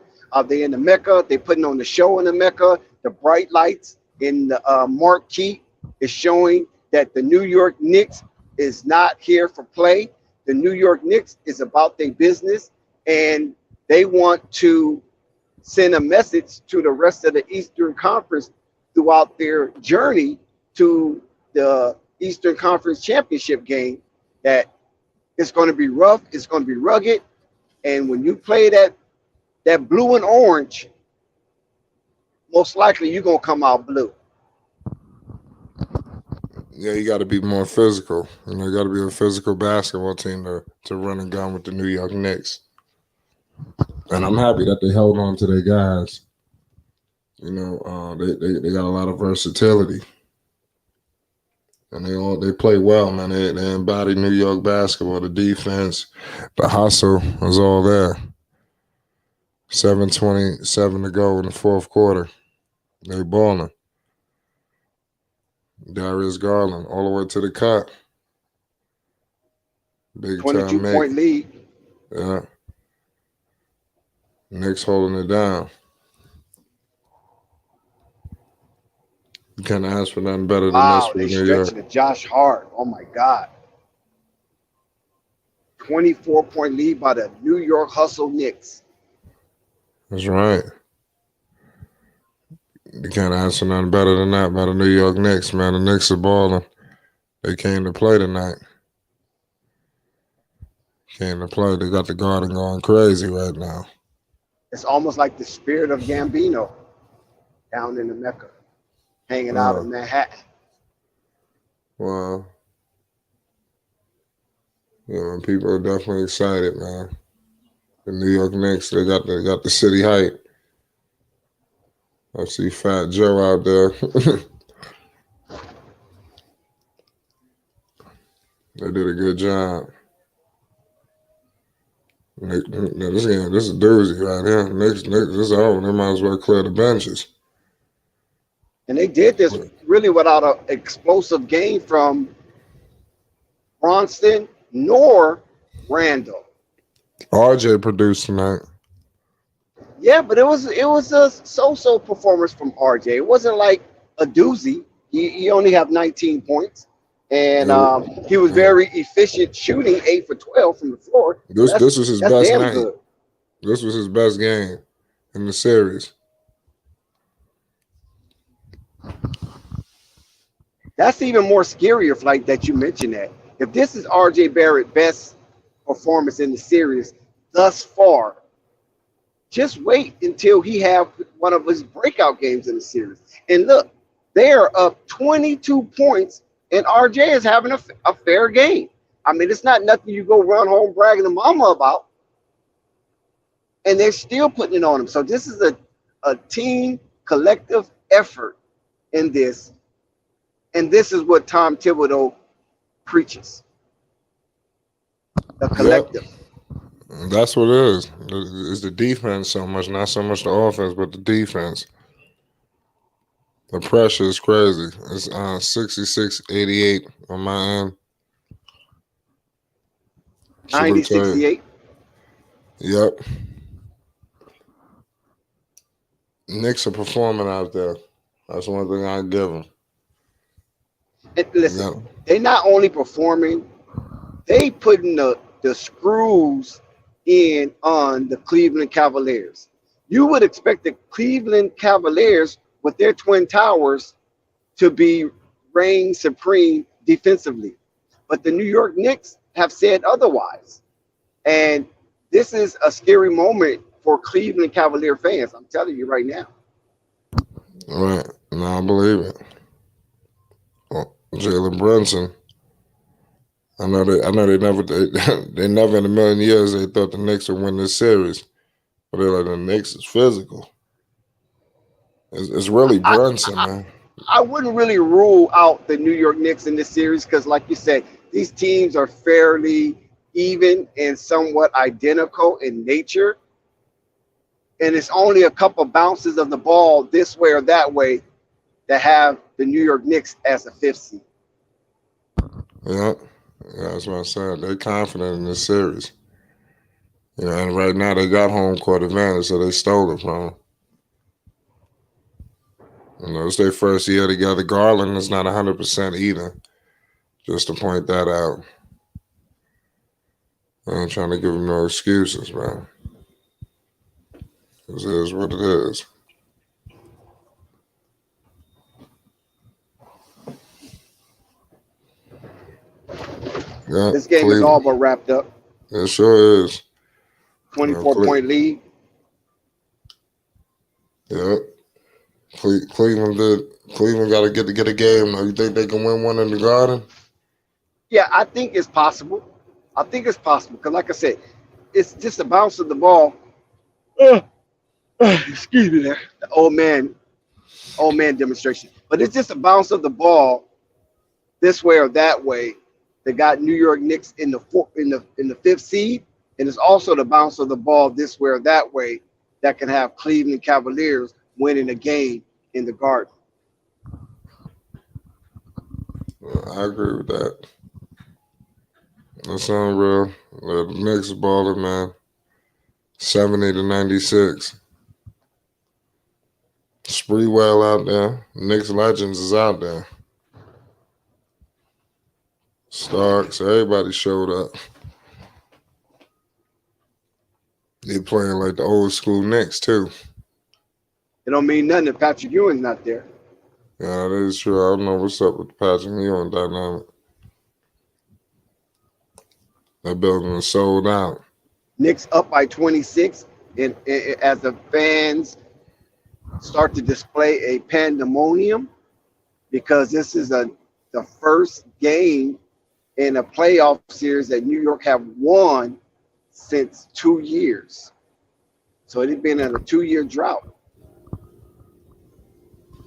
They in the Mecca. They putting on the show in the Mecca. The bright lights in the marquee is showing that the New York Knicks is not here for play. The New York Knicks is about their business, and they want to send a message to the rest of the Eastern Conference throughout their journey to the Eastern Conference Championship game that it's going to be rough, it's going to be rugged, and when you play that blue and orange, most likely you're going to come out blue. Yeah, you got to be more physical. You know, you got to be a physical basketball team to run and gun with the New York Knicks. And I'm happy that they held on to their guys. You know, they got a lot of versatility, and they play well, man. They embody New York basketball. The defense, the hustle was all there. 7:27 to go in the fourth quarter. They balling. Darius Garland all the way to the cut. Big 22-point lead. Yeah. Knicks holding it down. You can't ask for nothing better than this for They New York. stretching to Josh Hart. Oh my God. 24-point lead by the New York Hustle Knicks. That's right. You can't answer nothing better than that by the New York Knicks, man. The Knicks are balling. They came to play tonight. Came to play. They got the Garden going crazy right now. It's almost like the spirit of Gambino down in the Mecca, hanging out in Manhattan. Well, people are definitely excited, man. The New York Knicks, they got the city hype. I see Fat Joe out there. They did a good job. This is a doozy right here. Knicks, this is over. They might as well clear the benches. And they did this really without an explosive game from Bronson nor Randall. RJ produced tonight. Yeah, but it was a so-so performance from RJ. It wasn't like a doozy. He only had 19 points, and he was very efficient shooting 8 for 12 from the floor. This was his best night. Good. This was his best game in the series. That's even more scarier, like that you mentioned that. If this is RJ Barrett's best performance in the series thus far, just wait until he have one of his breakout games in the series. And look, they are up 22 points, and RJ is having a fair game. I mean, it's not nothing you go run home bragging to mama about. And they're still putting it on him. So this is a team collective effort in this. And this is what Tom Thibodeau preaches. The collective. Yep. That's what it is. It's the defense so much, not so much the offense, but the defense. The pressure is crazy. It's 66-88 on my end. 90-68. Yep. Knicks are performing out there. That's one thing I give them. And listen, they not only performing, they putting the screws in on the Cleveland Cavaliers. You would expect the Cleveland Cavaliers with their twin towers to be reign supreme defensively. But the New York Knicks have said otherwise. And this is a scary moment for Cleveland Cavalier fans. I'm telling you right now. Right. No, I believe it. Well, Jalen Brunson. I know they never in a million years they thought the Knicks would win this series. But they're like, the Knicks is physical. It's really Brunson, man. I wouldn't really rule out the New York Knicks in this series because, like you said, these teams are fairly even and somewhat identical in nature. And it's only a couple bounces of the ball this way or that way that have the New York Knicks as a 5th seed. Yeah, that's what I said. They're confident in this series. And right now they got home court advantage, so they stole it from them. It's their first year together. Garland is not 100% either. Just to point that out. I ain't trying to give him no excuses, man. This is what it is. Yeah, This game is all but wrapped up. It sure is. 24-point lead. Yeah. Cleveland got to get a game. You think they can win one in the Garden? Yeah, I think it's possible. Because, like I said, it's just a bounce of the ball. Excuse me there. The old man demonstration. But it's just a bounce of the ball this way or that way that got New York Knicks in the 5th seed. And it's also the bounce of the ball this way or that way that can have Cleveland Cavaliers winning a game in the Garden. I agree with that. That's unreal. The Knicks balling, man. 70-96. Spreewell out there. Knicks legends is out there. Starks, everybody showed up. They playing like the old school Knicks too. It don't mean nothing if Patrick Ewing's not there. Yeah, that is true. I don't know what's up with Patrick Ewing dynamic. That building is sold out. Knicks up by 26, and as the fans start to display a pandemonium, because this is the first game in a playoff series that New York have won since 2 years. So it had been in a 2-year drought.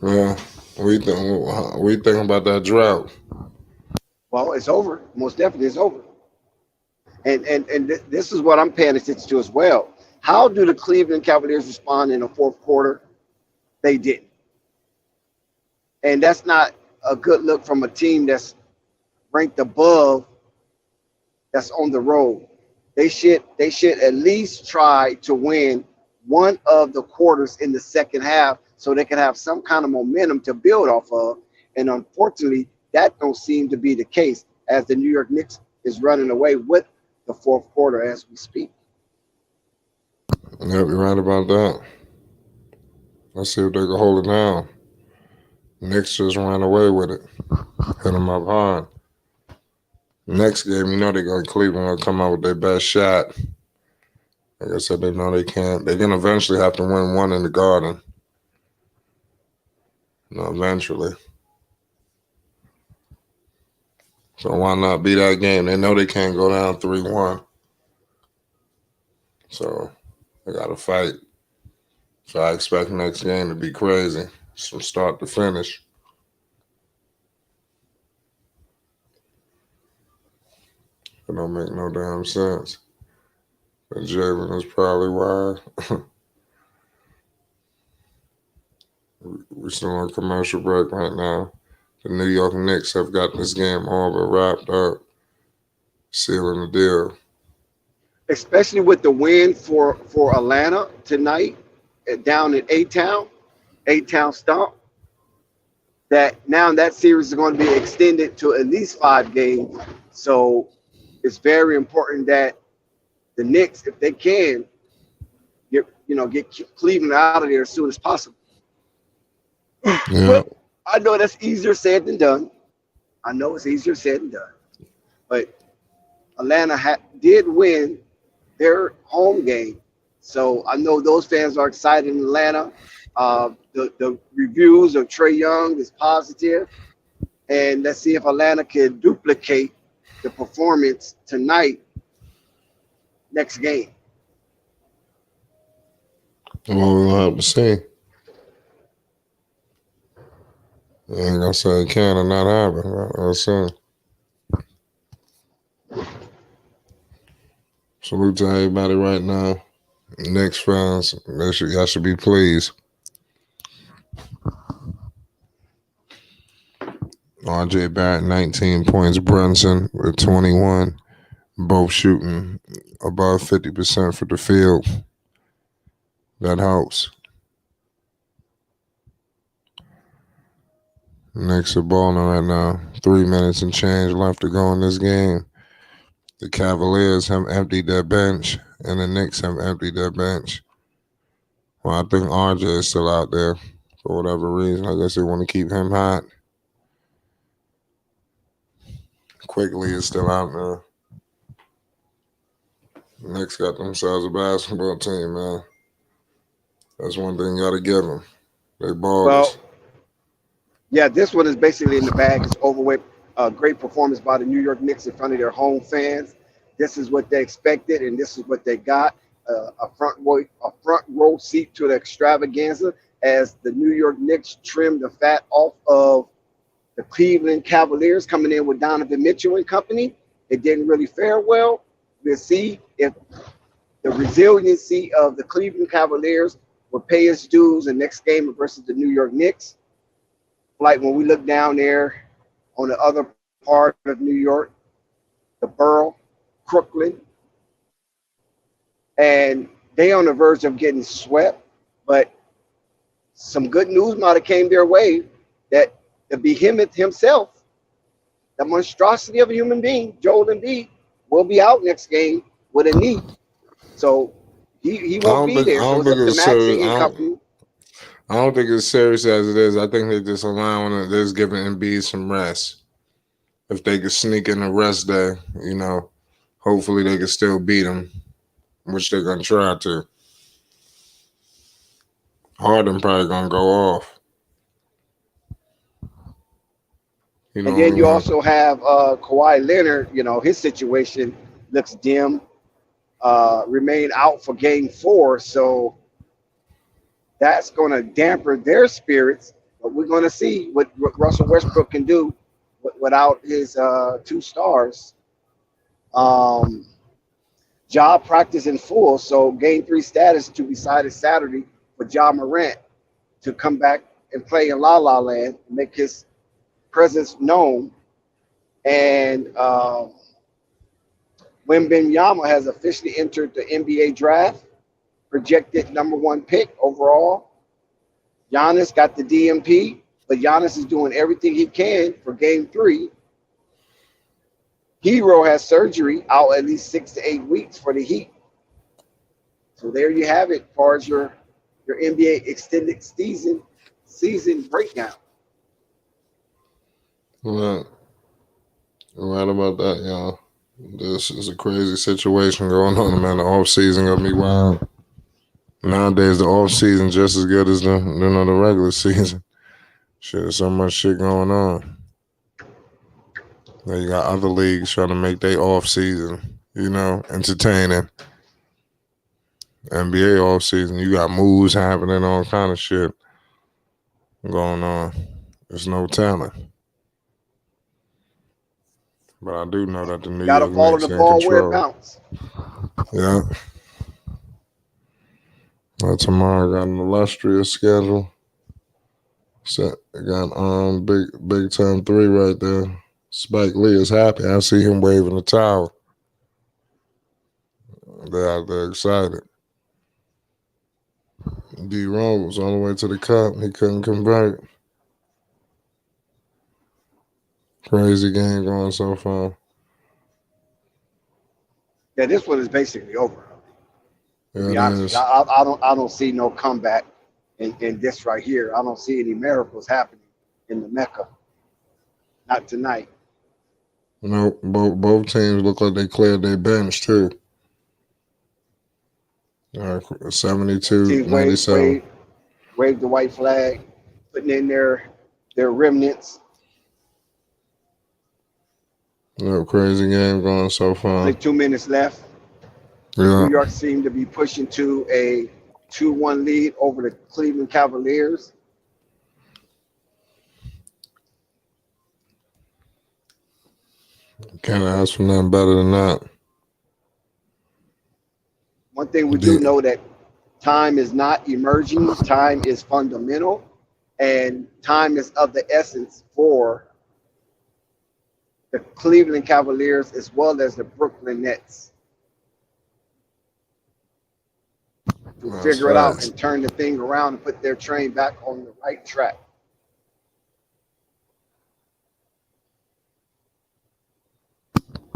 Yeah, we think about that drought. Well, it's over. Most definitely, it's over. And this is what I'm paying attention to as well. How do the Cleveland Cavaliers respond in the fourth quarter? They didn't. And that's not a good look from a team that's ranked above, that's on the road. They should at least try to win one of the quarters in the second half so they can have some kind of momentum to build off of. And unfortunately, that don't seem to be the case, as the New York Knicks is running away with the fourth quarter as we speak. Yep, you're right about that. Let's see if they can hold it down. Knicks just ran away with it. Hit them up hard. Next game, you know they're going to Cleveland will come out with their best shot. Like I said, they know they can't. They're going to eventually have to win one in the Garden. Eventually. So why not be that game? They know they can't go down 3-1. So they got to fight. So I expect next game to be crazy from start to finish. It don't make no damn sense. But Jalen is probably why. We're still on commercial break right now. The New York Knicks have got this game all but wrapped up, sealing the deal. Especially with the win for Atlanta tonight down in A-Town Stomp, that now that series is going to be extended to at least 5 games. So it's very important that the Knicks, if they can, get Cleveland out of there as soon as possible. Yeah. But I know that's easier said than done. I know it's easier said than done. But Atlanta did win their home game. So I know those fans are excited in Atlanta. The reviews of Trae Young is positive. And let's see if Atlanta can duplicate the performance tonight, next game. Well, we'll have to see. I ain't gonna say it can or not happen. I'll see. Salute to everybody right now. Knicks fans, y'all should be pleased. RJ Barrett, 19 points. Brunson with 21. Both shooting above 50% for the field. That helps. Knicks are balling right now. 3 minutes and change left to go in this game. The Cavaliers have emptied their bench, and the Knicks have emptied their bench. Well, I think RJ is still out there for whatever reason. I guess they want to keep him hot. Quickly is still out there. The Knicks got themselves a basketball team, man. That's one thing you got to give them. They ballers. Well, yeah, this one is basically in the bag. It's over with. Great performance by the New York Knicks in front of their home fans. This is what they expected, and this is what they got. A front row seat to the extravaganza as the New York Knicks trimmed the fat off of the Cleveland Cavaliers, coming in with Donovan Mitchell and company. It didn't really fare well. We'll see if the resiliency of the Cleveland Cavaliers will pay its dues in the next game versus the New York Knicks. Like when we look down there on the other part of New York, the borough, Brooklyn, and they on the verge of getting swept, but some good news might have came their way that the behemoth himself, the monstrosity of a human being, Joel Embiid, will be out next game with a knee. So He I won't don't be think I there. So don't it's think up to it's serious. Maxey and company. I don't think it's serious as it is. I think they're just allowing it. They're just giving Embiid some rest. If they could sneak in a rest day, hopefully they can still beat them, which they're gonna try to. Harden probably gonna go off. And then Only you one. also have Kawhi Leonard. His situation looks dim. Remain out for Game 4, so that's going to dampen their spirits. But we're going to see what Russell Westbrook can do without his 2 stars. Job practice in full, so Game 3 status to be decided Saturday for Ja Morant to come back and play in La La Land, make his presence known. And Wembanyama has officially entered the NBA draft, projected #1 pick overall. Giannis got the DMP, but Giannis is doing everything he can for Game 3. Hero has surgery, out at least 6 to 8 weeks for the Heat. So there you have it, as far as your NBA extended season breakdown. Right. Right about that, y'all. This is a crazy situation going on, man. The off season gonna be wild. Nowadays, the off season just as good as the regular season. Shit, there's so much shit going on. Now you got other leagues trying to make their off season, entertaining. NBA off season, you got moves happening, all kind of shit going on. There's no talent. But I do know that the New Got to York follow Knicks the in ball where it control. bounces. Yeah. Well, tomorrow I got an illustrious schedule. So I got big time 3 right there. Spike Lee is happy. I see him waving the towel. They're out there excited. D Rose all the way to the cup. He couldn't convert. Crazy game going so far. Yeah, this one is basically over. To Yeah, be it honest with is. you, I don't see no comeback in this right here. I don't see any miracles happening in the Mecca. Not tonight. No, both teams look like they cleared their bench too. All right, Teams 72-97. wave the white flag, putting in their remnants. No, crazy game going so far. Only 2 minutes left. Yeah. New York seemed to be pushing to a 2-1 lead over the Cleveland Cavaliers. Can't ask for nothing better than that. One thing we do know that time is not emerging. Time is fundamental, and time is of the essence for the Cleveland Cavaliers as well as the Brooklyn Nets to figure it out and turn the thing around and put their train back on the right track.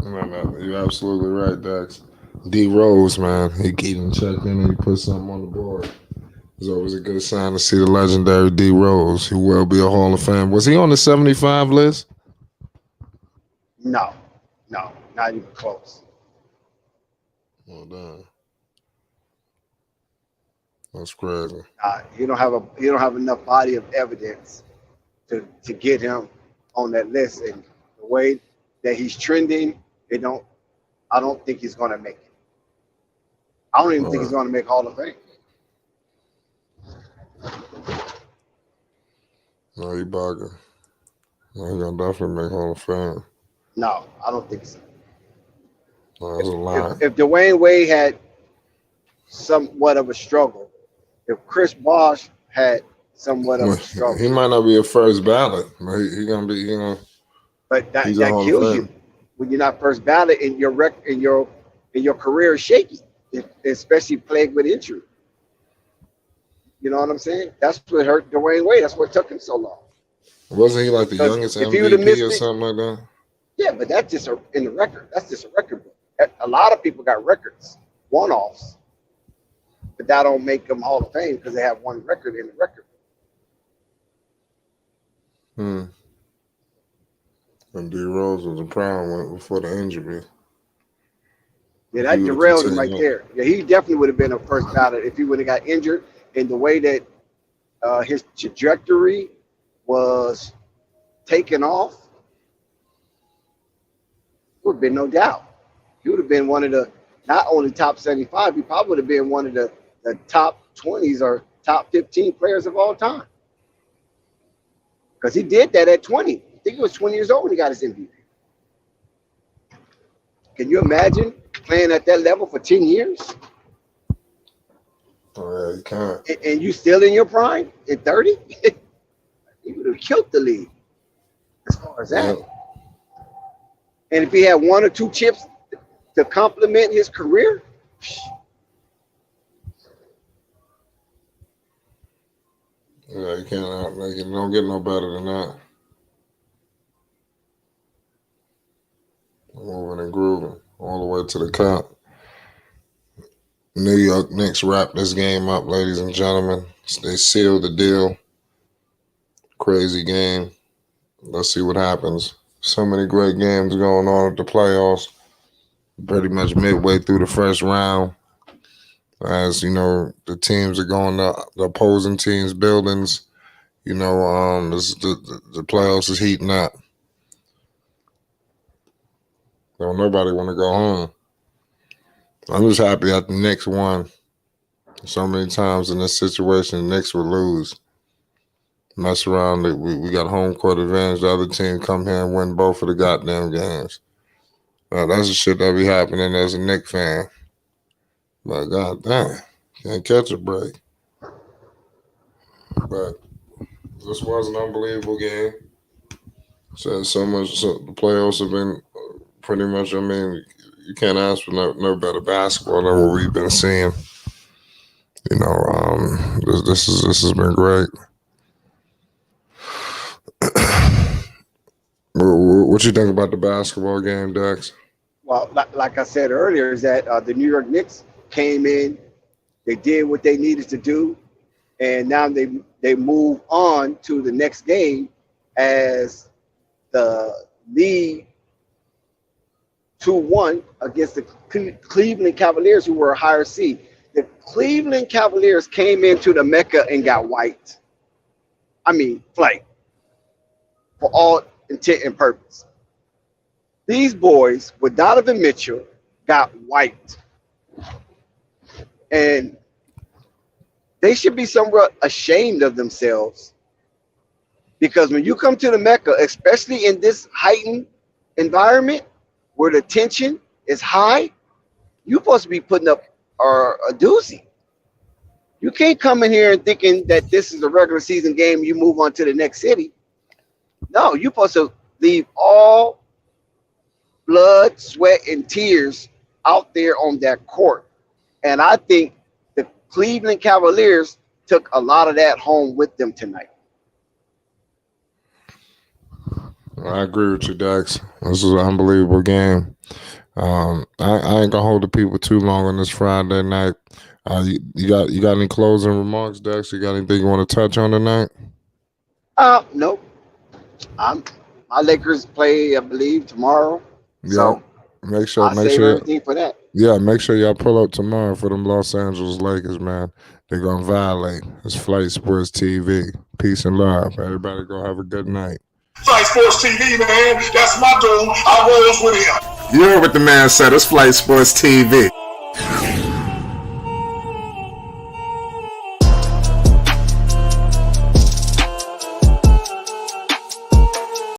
No, you're absolutely right, Dax. D Rose, man, he keep him checked in and he put something on the board. It's always a good sign to see the legendary D Rose, who will be a Hall of Fame. Was he on the 75 list? No, not even close. Oh, damn. That's crazy. You don't have enough body of evidence to get him on that list, and the way that he's trending, I don't think he's going to make it. I don't even think he's going to make Hall of Fame. No, he bugging. No, he's going to definitely make Hall of Fame. No, I don't think so. No, that's a lie. If Dwayne Wade had somewhat of a struggle, if Chris Bosh had somewhat of a struggle, he might not be a first ballot, but he's going to be, but that he's a Hall of kills Fame. you when you're not first ballot and your career is shaky, especially plagued with injury. You know what I'm saying? That's what hurt Dwayne Wade. That's what took him so long. Wasn't he like the youngest if he would've missed MVP or it- something like that? Yeah, but that's just in the record. That's just a record book. A lot of people got records, one-offs. but that don't make them Hall of Fame because they have one record in the record. And D Rose was a problem before the injury. Yeah, that He would've derailed him right continued. there. Yeah, he definitely would have been a first ballot if he would have got injured. And the way that his trajectory was taken off, would have been no doubt. He would have been one of the, not only top 75, he probably would have been one of the top 20s or top 15 players of all time. Because he did that at 20. I think he was 20 years old when he got his MVP. Can you imagine playing at that level for 10 years? Oh, yeah, you can't. And you still in your prime at 30? He would have killed the league as far as that. Yeah. And if he had one or two chips to complement his career, Yeah, you can't. Like, it don't get no better than that. Moving and grooving all the way to the count. New York Knicks wrap this game up, ladies and gentlemen. They sealed the deal. Crazy game. Let's see what happens. So many great games going on at the playoffs. Pretty much midway through the first round. As you know, the teams are going to the opposing teams' buildings. You know, the playoffs is heating up. Don't nobody want to go home. I'm just happy that the Knicks won. So many times in this situation, the Knicks would lose. Mess around, we got home court advantage. The other team come here and win both of the goddamn games. That's the shit that be happening as a Knicks fan. But goddamn, can't catch a break. But this was an unbelievable game. So the playoffs have been pretty much, I mean, you can't ask for no better basketball than what we've been seeing. You know, this has been great. What you think about the basketball game, Dex? well, like I said earlier, is that the New York Knicks came in, they did what they needed to do, and now they move on to the next game as the lead 2-1 against the Cleveland Cavaliers, who were a higher seed. The Cleveland Cavaliers came into the Mecca and got wiped. I mean, flanked for all intent and purpose. These boys with Donovan Mitchell got wiped. And they should be somewhat ashamed of themselves, because when you come to the Mecca, especially in this heightened environment where the tension is high, you're supposed to be putting up a doozy. You can't come in here and thinking that this is a regular season game, you move on to the next city. No, you're supposed to leave all blood, sweat, and tears out there on that court. And I think the Cleveland Cavaliers took a lot of that home with them tonight. I agree with you, Dex. This is an unbelievable game. I ain't gonna hold the people too long on this Friday night. You got any closing remarks, Dex? You got anything you want to touch on tonight? Nope. My Lakers play, I believe, tomorrow. Yeah. So Make sure everything for that. Yeah, make sure y'all pull up tomorrow for them Los Angeles Lakers, man. They're gonna violate. It's Flight Sports TV. Peace and love. Everybody go have a good night. Flight Sports TV, man. That's my dude. I rolls with him. You heard what the man said. It's Flight Sports TV.